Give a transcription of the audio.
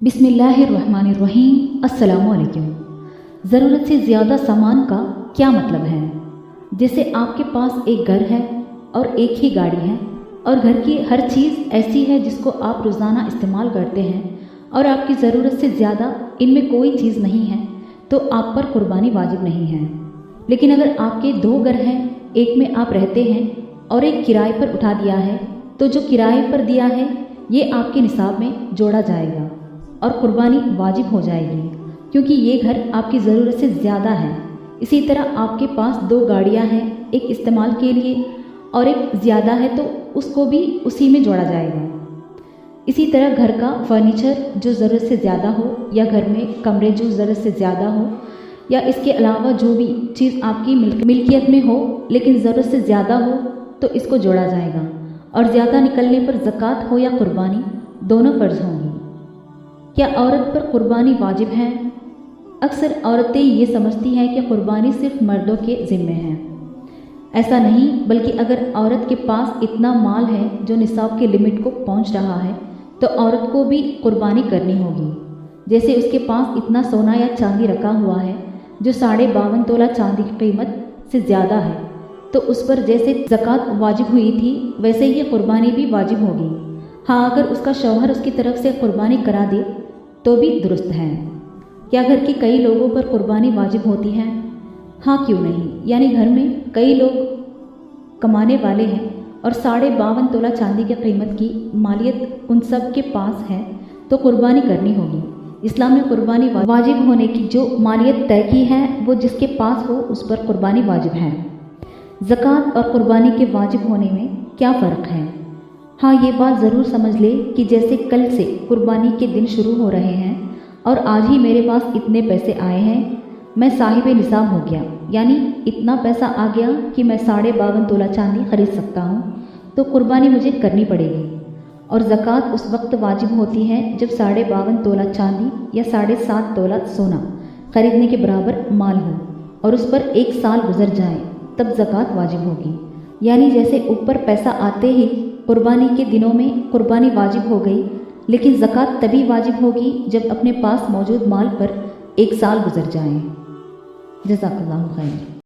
बिस्मिल्लाहिर्रहमानिर्रहीम। अस्सलामुअलैकुम। ज़रूरत से ज़्यादा सामान का क्या मतलब है? जैसे आपके पास एक घर है और एक ही गाड़ी है और घर की हर चीज़ ऐसी है जिसको आप रोज़ाना इस्तेमाल करते हैं और आपकी ज़रूरत से ज़्यादा इनमें कोई चीज़ नहीं है तो आप पर कुर्बानी वाजिब नहीं है। लेकिन अगर आपके दो घर हैं, एक में आप रहते हैं और एक किराए पर उठा दिया है, तो जो किराए पर दिया है ये आपके निसाब में जोड़ा जाएगा और कुर्बानी वाजिब हो जाएगी, क्योंकि ये घर आपकी ज़रूरत से ज़्यादा है। इसी तरह आपके पास दो गाड़ियाँ हैं, एक इस्तेमाल के लिए और एक ज़्यादा है, तो उसको भी उसी में जोड़ा जाएगा। इसी तरह घर का फर्नीचर जो ज़रूरत से ज़्यादा हो या घर में कमरे जो ज़रूरत से ज़्यादा हो या इसके अलावा जो भी चीज़ आपकी मिल्कियत में हो लेकिन ज़रूरत से ज़्यादा हो तो इसको जोड़ा जाएगा और ज़्यादा निकलने पर ज़कात हो या कुर्बानी दोनों फ़र्ज होंगी। क्या औरत पर कुर्बानी वाजिब है? अक्सर औरतें ये समझती हैं कि कुर्बानी सिर्फ मर्दों के ज़िम्मे है। ऐसा नहीं, बल्कि अगर औरत के पास इतना माल है जो निसाब के लिमिट को पहुंच रहा है तो औरत को भी कुर्बानी करनी होगी। जैसे उसके पास इतना सोना या चांदी रखा हुआ है जो 52.5 तोला चांदी की कीमत से ज़्यादा है, तो उस पर जैसे ज़कात वाजिब हुई थी वैसे ही कुर्बानी भी वाजिब होगी। हाँ, अगर उसका शौहर उसकी तरफ से कुर्बानी करा दे तो भी दुरुस्त है। क्या घर के कई लोगों पर कुर्बानी वाजिब होती है? हाँ, क्यों नहीं। यानी घर में कई लोग कमाने वाले हैं और 52.5 तोला चांदी की कीमत की मालियत उन सब के पास है तो कुर्बानी करनी होगी। इस्लाम ने कुर्बानी वाजिब होने की जो मालियत तय की है वो जिसके पास हो उस पर कुर्बानी वाजिब है। ज़कात और कुर्बानी के वाजिब होने में क्या फ़र्क है? हाँ, ये बात ज़रूर समझ ले कि जैसे कल से कुर्बानी के दिन शुरू हो रहे हैं और आज ही मेरे पास इतने पैसे आए हैं, मैं साहिब निसाब हो गया, यानी इतना पैसा आ गया कि मैं 52.5 तोला चांदी खरीद सकता हूँ, तो कुर्बानी मुझे करनी पड़ेगी। और ज़कात उस वक्त वाजिब होती है जब 52.5 तोला चांदी या 7.5 तोला सोना खरीदने के बराबर माल हो और उस पर 1 साल गुजर जाए, तब ज़कात वाजिब होगी। यानी जैसे ऊपर पैसा आते ही कुर्बानी के दिनों में कुर्बानी वाजिब हो गई, लेकिन ज़कात तभी वाजिब होगी जब अपने पास मौजूद माल पर 1 साल गुजर जाए। जज़ाकल्लाहु खैर।